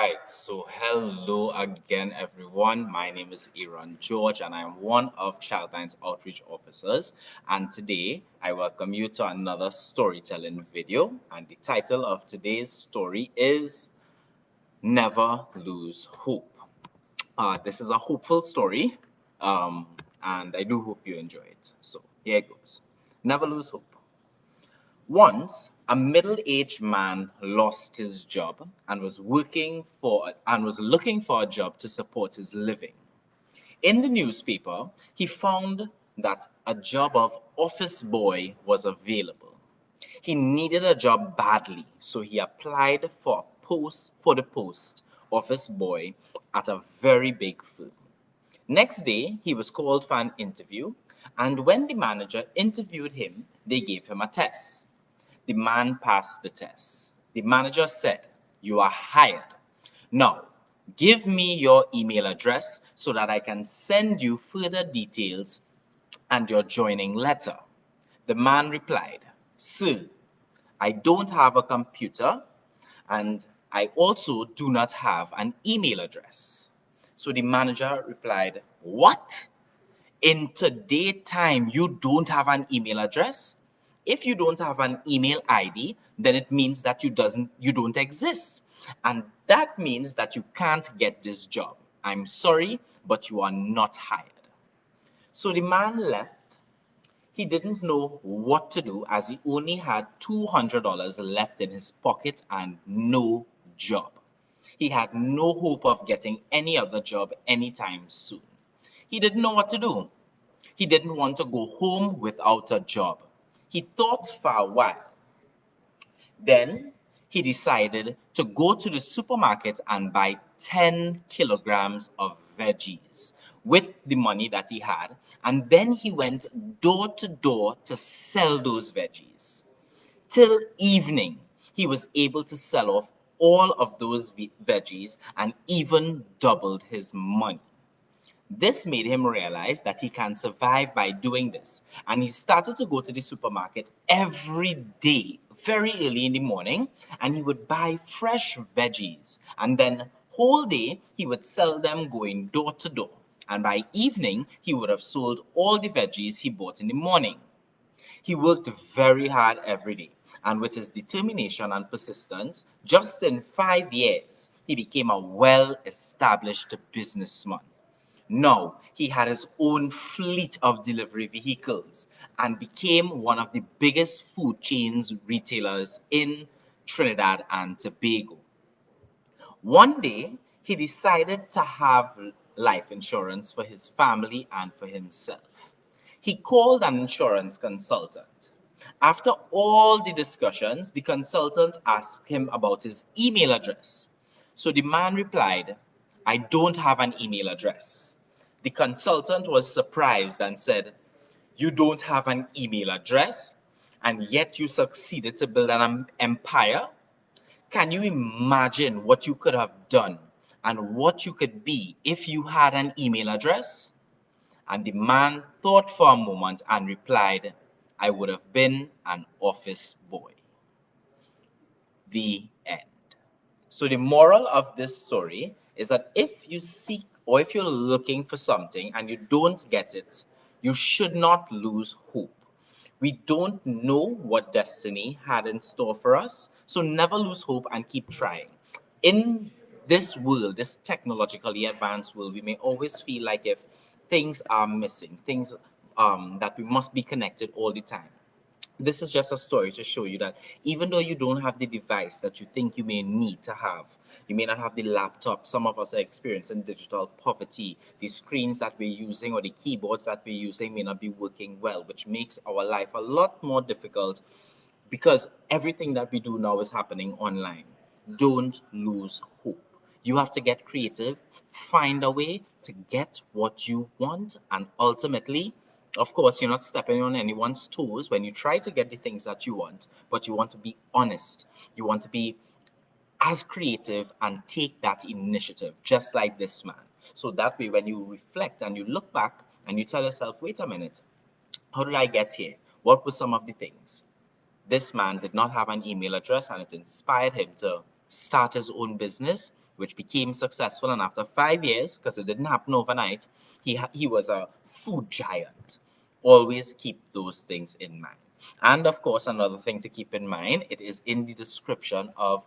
right, so hello again, everyone. My name is Aaron George, and I am one of ChildLine's outreach officers. And today, I welcome you to another storytelling video. And the title of today's story is Never Lose Hope. This is a hopeful story, um, and I do hope you enjoy it. So here it goes. Never lose hope. Once, a middle-aged man lost his job and was looking for a job to support his living. In the newspaper, he found that a job of office boy was available. He needed a job badly, so he applied for the post office boy at a very big firm. Next day, he was called for an interview, and when the manager interviewed him, they gave him a test. The man passed the test. The manager said, "You are hired. Now, give me your email address so that I can send you further details and your joining letter." The man replied, "Sir, I don't have a computer and I also do not have an email address." So the manager replied, "What? In today's time, you don't have an email address? If you don't have an email ID, then it means that you don't exist. And that means that you can't get this job. I'm sorry, but you are not hired." So the man left. He didn't know what to do as he only had $200 left in his pocket and no job. He had no hope of getting any other job anytime soon. He didn't know what to do. He didn't want to go home without a job. He thought for a while. Then he decided to go to the supermarket and buy 10 kilograms of veggies with the money that he had. And then he went door to door to sell those veggies. Till evening, he was able to sell off all of those veggies and even doubled his money. This made him realize that he can survive by doing this. And he started to go to the supermarket every day, very early in the morning, and he would buy fresh veggies. And then whole day, he would sell them going door to door. And by evening, he would have sold all the veggies he bought in the morning. He worked very hard every day, and with his determination and persistence, just in 5 years, he became a well-established businessman. Now, he had his own fleet of delivery vehicles and became one of the biggest food chains retailers in Trinidad and Tobago. One day, he decided to have life insurance for his family and for himself. He called an insurance consultant. After all the discussions, the consultant asked him about his email address. So the man replied, "I don't have an email address." The consultant was surprised and said, "You don't have an email address, and yet you succeeded to build an empire? Can you imagine what you could have done and what you could be if you had an email address?" And the man thought for a moment and replied, "I would have been an office boy." The end. So the moral of this story is that if you seek or if you're looking for something and you don't get it, you should not lose hope. We don't know what destiny had in store for us, so never lose hope and keep trying. In this world, this technologically advanced world, we may always feel like if things are missing, things that we must be connected all the time. This is just a story to show you that even though you don't have the device that you think you may need to have, you may not have the laptop. Some of us are experiencing digital poverty. The screens that we're using or the keyboards that we're using may not be working well, which makes our life a lot more difficult because everything that we do now is happening online. Don't lose hope. You have to get creative, find a way to get what you want, and ultimately, of course, you're not stepping on anyone's toes when you try to get the things that you want, but you want to be honest. You want to be as creative and take that initiative, just like this man. So that way, when you reflect and you look back and you tell yourself, wait a minute, how did I get here? What were some of the things? This man did not have an email address, and it inspired him to start his own business. which became successful. And after 5 years, because it didn't happen overnight, he was a food giant. Always keep those things in mind. And of course, another thing to keep in mind, it is in the description of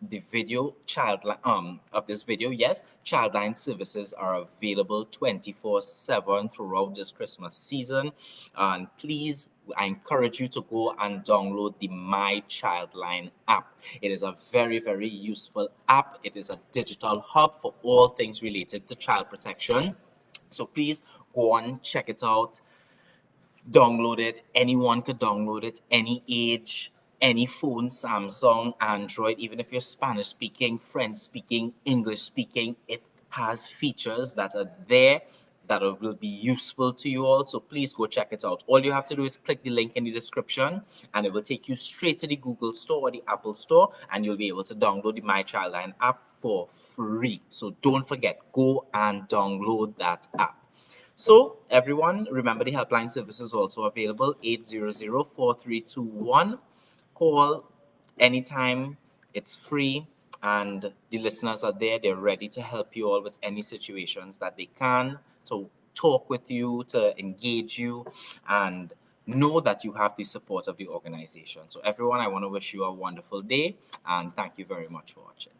the video child of this video. Yes, childline services are available 24/7 throughout this Christmas season. And please, I encourage you to go and download the My Childline app. It is a very, very useful app. It is a digital hub for all things related to child protection. So please go on, check it out, download it. Anyone could download it, any age, any phone, Samsung, Android, even if you're Spanish speaking, French speaking, English speaking, it has features that are there that will be useful to you all. So please go check it out. All you have to do is click the link in the description and it will take you straight to the Google Store or the Apple Store, and you'll be able to download the My Childline app for free. So don't forget, go and download that app. So, everyone, remember the helpline service is also available, 800-4321. Call anytime, it's free, and the listeners are there. They're ready to help you all with any situations that they can, to talk with you, to engage you, and know that you have the support of the organization. So, everyone, I want to wish you a wonderful day, and thank you very much for watching.